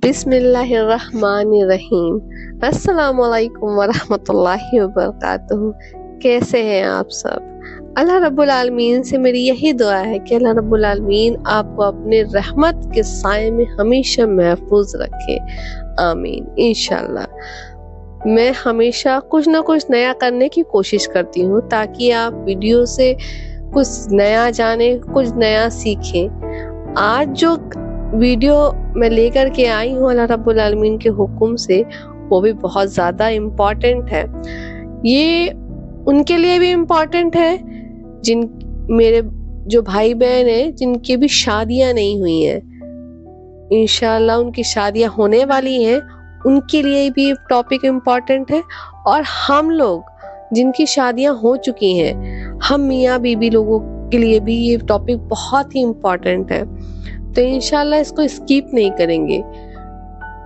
बिस्मिल्लाहिर्रहमानिर्रहीम। अस्सलामुअलैकुम वरहमतुल्लाहि वबरकातुहू। कैसे हैं आप सब? अल्लाह रब्बुल आलमीन से मेरी यही दुआ है कि अल्लाह रब्बुल आलमीन आपको अपने रहमत के साए में हमेशा महफूज रखे, आमीन इंशाल्लाह। मैं हमेशा कुछ ना कुछ नया करने की कोशिश करती हूँ ताकि आप वीडियो से कुछ नया जाने, कुछ नया सीखें। आज जो वीडियो मैं लेकर के आई हूँ अल्लाह रब्बुल आलमीन के हुक्म से, वो भी बहुत ज़्यादा इम्पॉर्टेंट है। ये उनके लिए भी इम्पॉर्टेंट है जिन मेरे जो भाई बहन हैं जिनकी भी शादियाँ नहीं हुई हैं, इंशाल्लाह उनकी शादियाँ होने वाली हैं, उनके लिए भी टॉपिक इम्पॉर्टेंट है। और हम लोग जिनकी शादियाँ हो चुकी हैं, हम मियाँ बीबी लोगों के लिए भी ये टॉपिक बहुत ही इम्पॉर्टेंट है। तो इंशाल्लाह इसको स्किप नहीं करेंगे।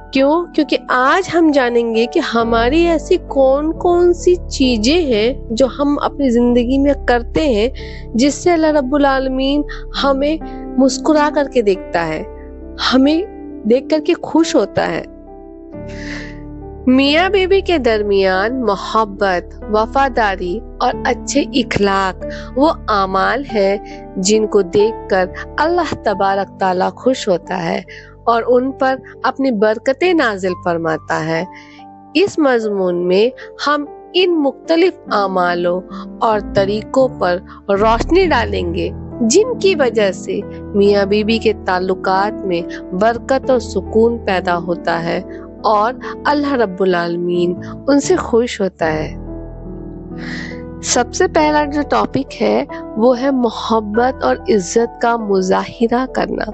क्यों? क्योंकि आज हम जानेंगे कि हमारी ऐसी कौन कौन सी चीजें हैं जो हम अपनी जिंदगी में करते हैं जिससे अल्लाह रब्बुल आलमीन हमें मुस्कुरा करके देखता है, हमें देख करके खुश होता है। मियाँ बीबी के दरमियान मोहब्बत, वफादारी और अच्छे इखलाक वो आमाल हैं जिनको देखकर अल्लाह तबारक ताला खुश होता है और उन पर अपनी बरकतें नाजिल फरमाता है। इस मजमून में हम इन मुख्तलिफ आमालों और तरीकों पर रोशनी डालेंगे जिनकी वजह से मियाँ बीबी के ताल्लुकात में बरकत और सुकून पैदा होता है और अल्लाह रब्बुल आलमीन उनसे खुश होता है। सबसे पहला जो टॉपिक है वो है मोहब्बत और इज्जत का मुजाहिरा करना।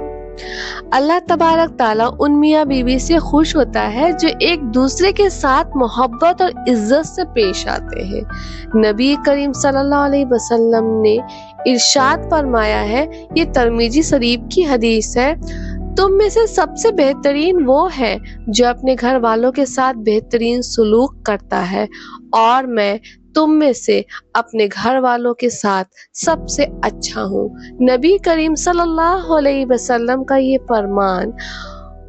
अल्लाह तबारक ताला उन मियाँ बीबी से खुश होता है जो एक दूसरे के साथ मोहब्बत और इज्जत से पेश आते हैं। नबी करीम सल्लल्लाहु अलैहि वसल्लम ने इरशाद फरमाया है, ये तिरमिज़ी शरीफ की हदीस है, तुम में से सबसे बेहतरीन वो है जो अपने घर वालों के साथ बेहतरीन सुलूक करता है और मैं तुम में से अपने घर वालों के साथ सबसे अच्छा हूँ। नबी करीम सल्लल्लाहु अलैहि वसल्लम का ये फरमान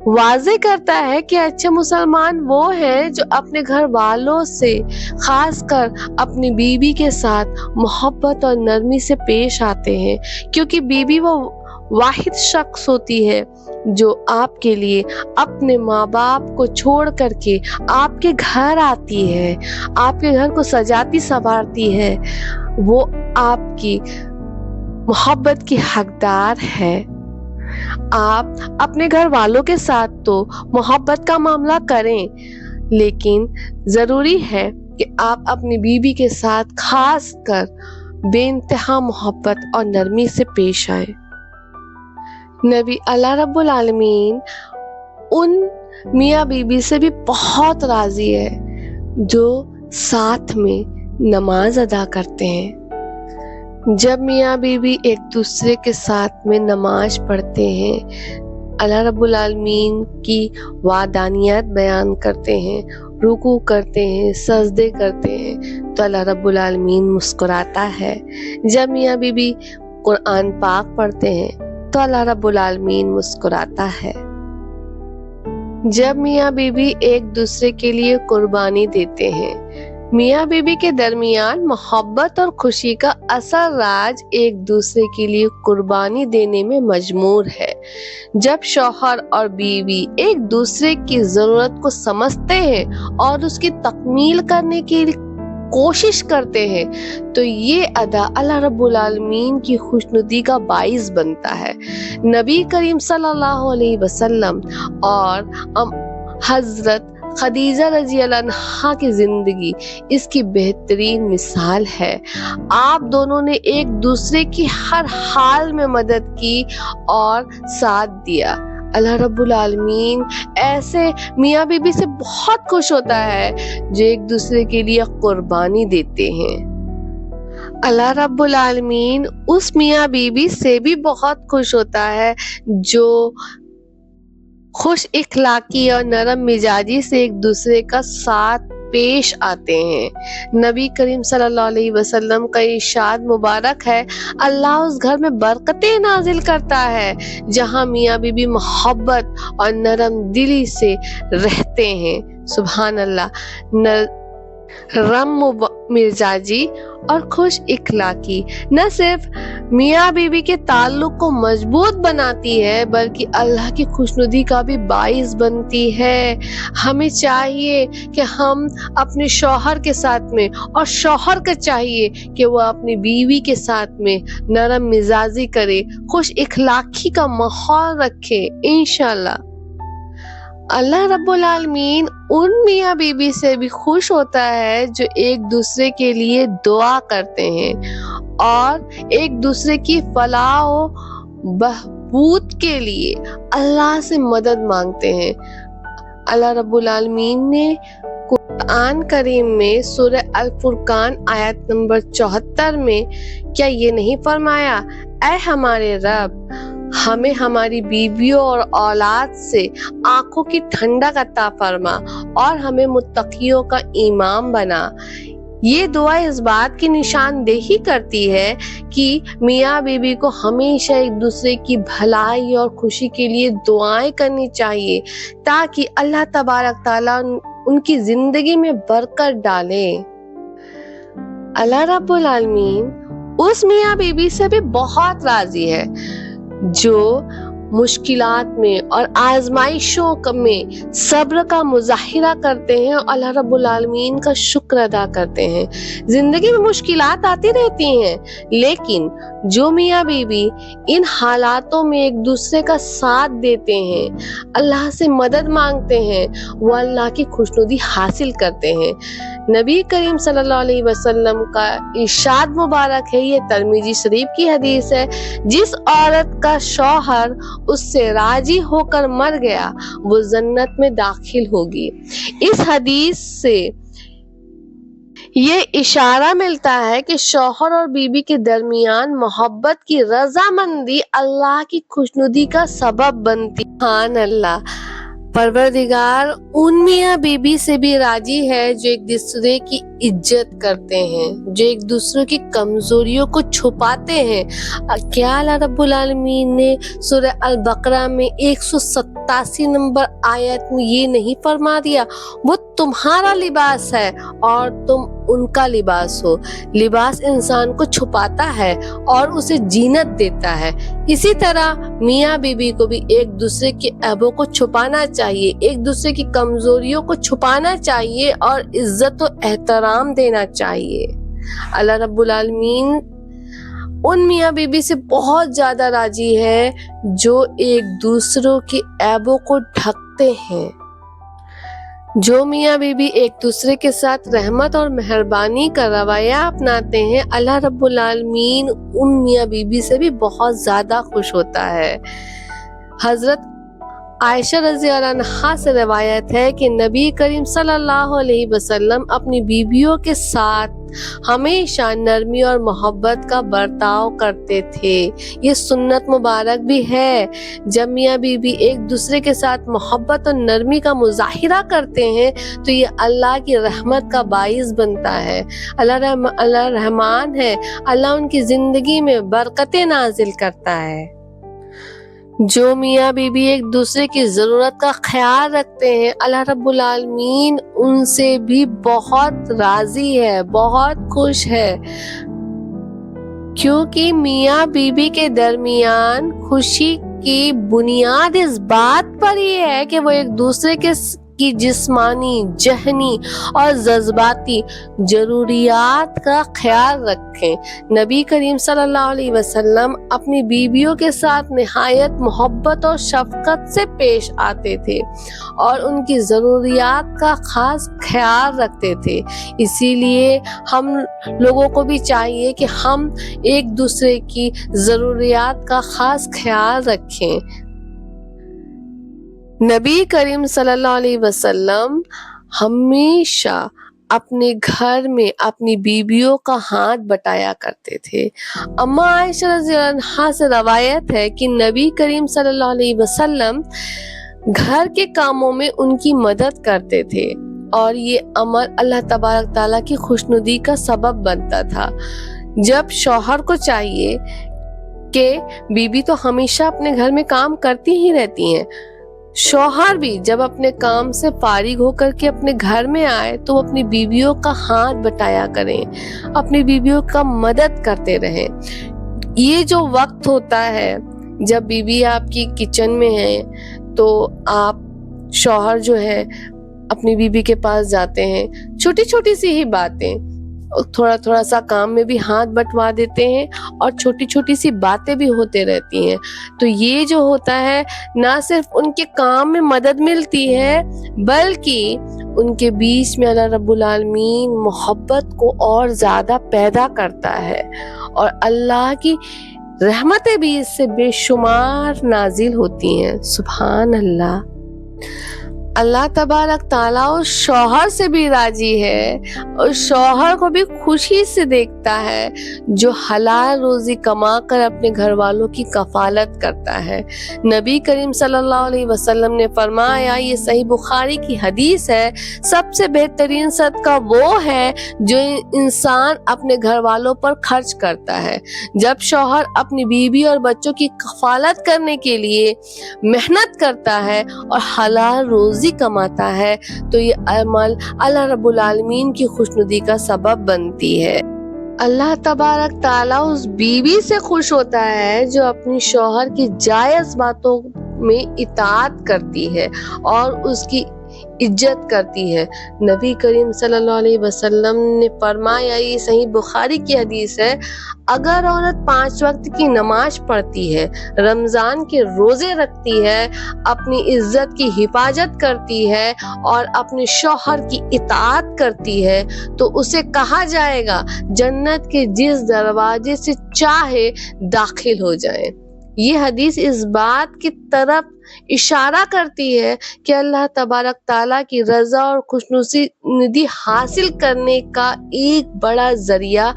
वाज़े करता है कि अच्छे मुसलमान वो हैं जो अपने घर वालों से, खासकर अपनी बीवी के साथ मोहब्बत और नरमी से पेश आते हैं, क्योंकि बीवी वो वाहिद शख्स होती है जो आपके लिए अपने माँ बाप को छोड़ करके आपके घर आती है, आपके घर को सजाती संवारती है, वो आपकी मोहब्बत की हकदार है। आप अपने घर वालों के साथ तो मोहब्बत का मामला करें, लेकिन जरूरी है कि आप अपनी बीवी के साथ खास कर बेइंतहा मोहब्बत और नरमी से पेश आए। नबी अल्लाह रब्बुल आलमीन उन मियाँ बीबी से भी बहुत राजी है जो साथ में नमाज अदा करते हैं। जब मियाँ बीबी एक दूसरे के साथ में नमाज पढ़ते हैं, अल्लाह रब्बुल आलमीन की वादानियत बयान करते हैं, रुकू करते हैं, सजदे करते हैं, तो अल्लाह रब्बुल आलमीन मुस्कुराता है। जब मियाँ बीबी कुरान पाक पढ़ते हैं तो अल्लाह रब्बुल आलमीन मुस्कुराता है। जब मियाँ बीबी एक दूसरे के लिए कुर्बानी देते हैं, मियाँ बीबी के दरमियान मोहब्बत और खुशी का असल राज एक दूसरे के लिए कुर्बानी देने में मजमूर है। जब शौहर और बीवी एक दूसरे की जरूरत को समझते हैं और उसकी तकमील करने की कोशिश करते हैं, तो ये अदा अल्लाह रब्बुल आलमीन की खुशनुदी का बाइस बनता है। नबी करीम सल्लल्लाहु अलैहि वसल्लम और हजरत खदीजा रजी अल्लाह अन्हा की जिंदगी इसकी बेहतरीन मिसाल है। आप दोनों ने एक दूसरे की हर हाल में मदद की और साथ दिया। अल्लाह रब्बुल आलमीन ऐसे मियाँ बीबी से बहुत खुश होता है जो एक दूसरे के लिए कुर्बानी देते हैं। अल्लाह रब्बुल आलमीन उस मियाँ बीबी से भी बहुत खुश होता है जो खुश इखलाकी और नरम मिजाजी से एक दूसरे का साथ पेश आते हैं। नबी करीम सल्लल्लाहु अलैहि वसल्लम का इरशाद मुबारक है, अल्लाह उस घर में बरकतें नाजिल करता है जहां मियाँ बीबी मोहब्बत और नरम दिली से रहते हैं। सुभान अल्लाह। रम मिर्जाजी और खुश इखलाकी न सिर्फ मियाँ बीवी के ताल्लुक को मजबूत बनाती है बल्कि अल्लाह की खुशनुदी का भी बाइस बनती है। हमें चाहिए कि हम अपने शौहर के साथ में और शौहर को चाहिए कि वो अपनी बीवी के साथ में नरम मिजाजी करे, खुश इखलाकी का माहौल रखे। इंशाल्लाह अल्लाह रब्बुल आलमीन उन मियाँ बीबी से भी खुश होता है जो एक दूसरे के लिए दुआ करते हैं और एक दूसरे की फलाह व बहबूद के लिए अल्लाह से मदद मांगते हैं। अल्लाह रब्बुल आलमीन ने कुरान करीम में सूरह अल फुरकान आयत नंबर 74 में क्या ये नहीं फरमाया, ऐ हमारे रब हमें हमारी बीवियों और औलाद से आंखों की ठंडक अता फरमा और हमें मुत्तकियों का इमाम बना। ये दुआ इस बात की निशानदेही करती है कि मियाँ बीवी को हमेशा एक दूसरे की भलाई और खुशी के लिए दुआएं करनी चाहिए ताकि अल्लाह तबारक ताला उनकी जिंदगी में बरकत डाले। अल्लाह रब्बुल आलमीन उस मियाँ बीवी से भी बहुत राजी है जो मुश्किलात में और आजमाइशों में सब्र का मुजाहिरा करते हैं और अल्लाह रब्बुल आलमीन का शुक्र अदा करते हैं। जिंदगी में मुश्किलात आती रहती हैं, लेकिन जो मियाँ बीवी इन हालातों में एक दूसरे का साथ देते हैं, अल्लाह से मदद मांगते हैं, वो अल्लाह की खुशनुदी हासिल करते हैं। नबी करीम सल्लल्लाहु अलैहि वसल्लम का इरशाद मुबारक है, ये तिरमिज़ी शरीफ की हदीस है, जिस औरत का शौहर उससे राजी होकर मर गया वो जन्नत में दाखिल होगी। इस हदीस से ये इशारा मिलता है कि शौहर और बीवी के दरमियान मोहब्बत की रजामंदी अल्लाह की खुशनुदी का सबब बनती। सुभान अल्लाह। परवरदिगार उन मियाँ बीबी से भी राजी है जो एक दूसरे की इज्जत करते हैं, जो एक दूसरे की कमजोरियों को छुपाते हैं। क्या अल्लाह रब्बुल आलमीन ने सूरह अल बकरा में 187 नंबर आयत में ये नहीं फरमा दिया, वो तुम्हारा लिबास है और तुम उनका लिबास हो। लिबास इंसान को छुपाता है और उसे जीनत देता है। इसी तरह मियाँ बीबी को भी एक दूसरे के ऐबों को छुपाना चाहिए, एक दूसरे की कमजोरियों को छुपाना चाहिए और इज्जत और एहतराम देना चाहिए। अल्लाह रब्बुल आलमीन उन मियाँ बीबी से बहुत ज्यादा राजी है जो एक दूसरों के ऐबों को ढकते हैं। जो मियाँ बीबी एक दूसरे के साथ रहमत और मेहरबानी का रवैया अपनाते हैं, अल्लाह रब्बुल आलमीन उन मियाँ बीबी से भी बहुत ज्यादा खुश होता है। हजरत आयशा रज़ी अल्लाह अन्हा से रवायत है कि नबी करीम सल्लल्लाहु अलैहि वसल्लम अपनी बीवियों के साथ हमेशा नरमी और मोहब्बत का बर्ताव करते थे। ये सुन्नत मुबारक भी है। जब मियाँ बीवी एक दूसरे के साथ मोहब्बत और नरमी का मुजाहिरा करते हैं तो ये अल्लाह की रहमत का बाइस बनता है। अल्लाह रहमान है, अल्लाह उनकी जिंदगी में बरकतें नाजिल करता है। जो मियाँ बीबी एक दूसरे की जरूरत का ख्याल रखते हैं, अल्लाह रब्बुल आलमीन उनसे भी बहुत राजी है, बहुत खुश है, क्योंकि मियाँ बीबी के दरमियान खुशी की बुनियाद इस बात पर ही है कि वो एक दूसरे की जिस्मानी, जहनी और जज्बाती जरूरियात का ख्याल रखें। नबी करीम सल्लल्लाहु अलैहि वसल्लम अपनी बीवियों के साथ निहायत मोहब्बत और शफकत से पेश आते थे और उनकी जरूरियात का खास ख्याल रखते थे। इसीलिए हम लोगों को भी चाहिए कि हम एक दूसरे की जरूरियात का खास ख्याल रखें। नबी करीम सल्लल्लाहु अलैहि वसल्लम हमेशा अपने घर में अपनी बीवियों का हाथ बटाया करते थे। अम्मा आयशा रज़ी अल्लाह अन्हा से रवायत है कि नबी करीम सल्लल्लाहु अलैहि वसल्लम घर के कामों में उनकी मदद करते थे اور یہ عمل اللہ تبارک تعالیٰ کی خوشنودی کا سبب بنتا تھا۔ جب شوہر کو چاہیے کہ بیوی تو ہمیشہ اپنے گھر میں کام کرتی ہی رہتی ہیں، شوہر بھی جب اپنے کام سے فارغ ہو کر کے اپنے گھر میں آئے تو اپنی بیویوں کا ہاتھ بٹایا کریں، اپنی بیویوں کا مدد کرتے رہیں۔ یہ جو وقت ہوتا ہے جب بیوی آپ کی کچن میں ہے تو آپ شوہر جو ہے اپنی بیوی کے پاس جاتے ہیں، چھوٹی چھوٹی سی ہی باتیں، تھوڑا تھوڑا سا کام میں بھی ہاتھ بٹوا دیتے ہیں اور چھوٹی چھوٹی سی باتیں بھی ہوتے رہتی ہیں۔ تو یہ جو ہوتا ہے نہ صرف ان کے کام میں مدد ملتی ہے بلکہ ان کے بیچ میں اللہ رب العالمین محبت کو اور زیادہ پیدا کرتا ہے، اور اللہ کی رحمتیں بھی اس سے بے شمار نازل ہوتی ہیں۔ سبحان اللہ۔ اللہ تبارک تعالیٰ اس شوہر سے بھی راضی ہے اور شوہر کو بھی خوشی سے دیکھتا ہے جو حلال روزی کما کر اپنے گھر والوں کی کفالت کرتا ہے۔ نبی کریم صلی اللہ علیہ وسلم نے فرمایا، یہ صحیح بخاری کی حدیث ہے، سب سے بہترین صدقہ وہ ہے جو انسان اپنے گھر والوں پر خرچ کرتا ہے۔ جب شوہر اپنی بیوی اور بچوں کی کفالت کرنے کے لیے محنت کرتا ہے اور حلال روزی کماتا ہے تو یہ عمل اللہ رب العالمین کی خوشنودی کا سبب بنتی ہے۔ اللہ تبارک تعالیٰ اس بیوی سے خوش ہوتا ہے جو اپنی شوہر کی جائز باتوں میں اطاعت کرتی ہے اور اس کی عزت کرتی ہے۔ نبی کریم صلی اللہ علیہ وسلم نے فرمایا، یہ صحیح بخاری کی حدیث ہے، اگر عورت 5 وقت کی نماز پڑھتی ہے، رمضان کے روزے رکھتی ہے، اپنی عزت کی حفاظت کرتی ہے اور اپنے شوہر کی اطاعت کرتی ہے تو اسے کہا جائے گا جنت کے جس دروازے سے چاہے داخل ہو جائے۔ یہ حدیث اس بات کی طرف اشارہ کرتی ہے کہ اللہ تبارک تعالیٰ کی رضا اور خوشنودی حاصل کرنے کا ایک بڑا ذریعہ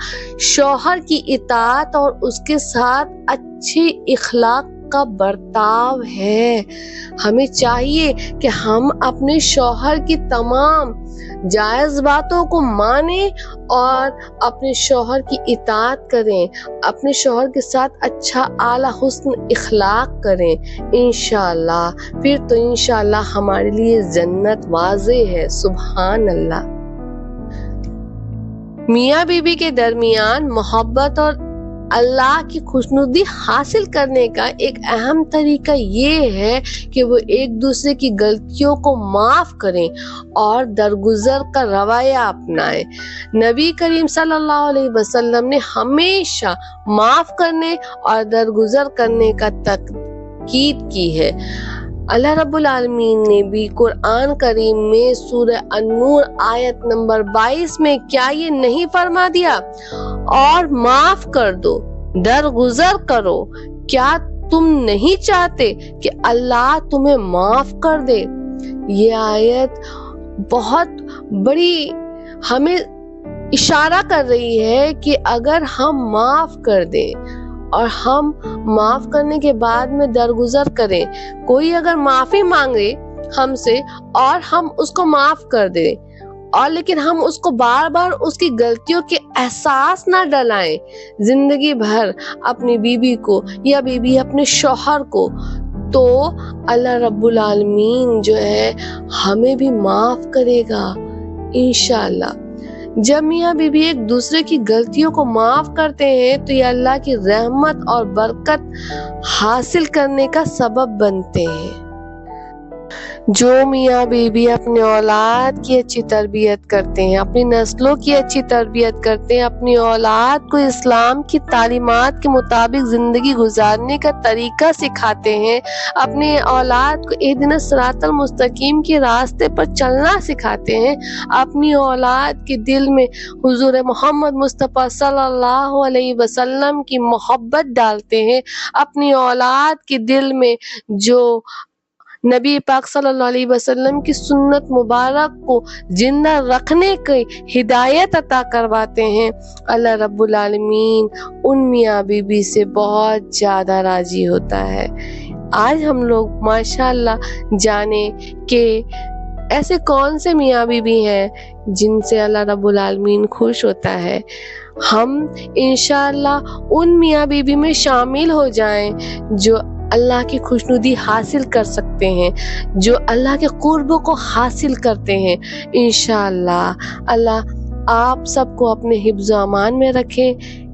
شوہر کی اطاعت اور اس کے ساتھ اچھے اخلاق کا برتاؤ ہے۔ ہمیں چاہیے کہ ہم اپنے شوہر کی تمام جائز باتوں کو مانیں اور اپنے شوہر کی اطاعت کریں، اپنے شوہر کے ساتھ اچھا اعلیٰ حسن اخلاق کریں۔ انشاءاللہ پھر تو انشاءاللہ ہمارے لیے جنت واضح ہے۔ سبحان اللہ۔ میاں بیوی کے درمیان محبت اور اللہ کی خوشنودی حاصل کرنے کا ایک اہم طریقہ یہ ہے کہ وہ ایک دوسرے کی غلطیوں کو معاف کریں اور درگزر کا رویہ اپنائیں۔ نبی کریم صلی اللہ علیہ وسلم نے ہمیشہ معاف کرنے اور درگزر کرنے کا تاکید کی ہے۔ اللہ رب العالمین نے بھی قرآن کریم میں سورہ النور آیت نمبر 22 میں کیا یہ نہیں فرما دیا، اور معاف کر دو، درگزر کرو، کیا تم نہیں چاہتے کہ اللہ تمہیں معاف کر دے؟ یہ آیت بہت بڑی ہمیں اشارہ کر رہی ہے کہ اگر ہم معاف کر دیں اور ہم معاف کرنے کے بعد میں درگزر کریں، کوئی اگر معافی مانگے ہم سے اور ہم اس کو معاف کر دیں اور لیکن ہم اس کو بار بار اس کی غلطیوں کے احساس نہ ڈلائیں زندگی بھر اپنی بیوی کو یا بیوی اپنے شوہر کو، تو اللہ رب العالمین جو ہے ہمیں بھی معاف کرے گا انشاءاللہ۔ جب میاں بیوی ایک دوسرے کی غلطیوں کو معاف کرتے ہیں تو یہ اللہ کی رحمت اور برکت حاصل کرنے کا سبب بنتے ہیں۔ جو میاں بیوی اپنے اولاد کی اچھی تربیت کرتے ہیں، اپنی نسلوں کی اچھی تربیت کرتے ہیں، اپنی اولاد کو اسلام کی تعلیمات کے مطابق زندگی گزارنے کا طریقہ سکھاتے ہیں، اپنے اولاد کو اہدنا الصراط المستقیم کے راستے پر چلنا سکھاتے ہیں، اپنی اولاد کے دل میں حضور محمد مصطفیٰ صلی اللہ علیہ وسلم کی محبت ڈالتے ہیں، اپنی اولاد کے دل میں جو نبی پاک صلی اللہ علیہ وسلم کی سنت مبارک کو زندہ رکھنے کی ہدایت عطا کرواتے ہیں، اللہ رب العالمین ان میاں بیوی سے بہت زیادہ راضی ہوتا ہے۔ آج ہم لوگ ماشاءاللہ جانے کہ ایسے کون سے میاں بیوی ہیں جن سے اللہ رب العالمین خوش ہوتا ہے؟ ہم انشاءاللہ ان میاں بیوی میں شامل ہو جائیں جو اللہ کی خوشنودی حاصل کر سکتے ہیں، جو اللہ کے قرب کو حاصل کرتے ہیں۔ انشاءاللہ اللہ آپ سب کو اپنے حفظ و امان میں رکھیں۔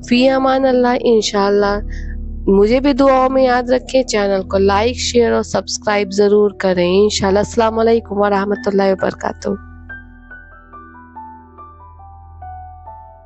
فی امان اللہ۔ انشاءاللہ مجھے بھی دعاؤں میں یاد رکھیں، چینل کو لائک، شیئر اور سبسکرائب ضرور کریں۔ انشاءاللہ۔ السلام علیکم ورحمۃ اللہ وبرکاتہ۔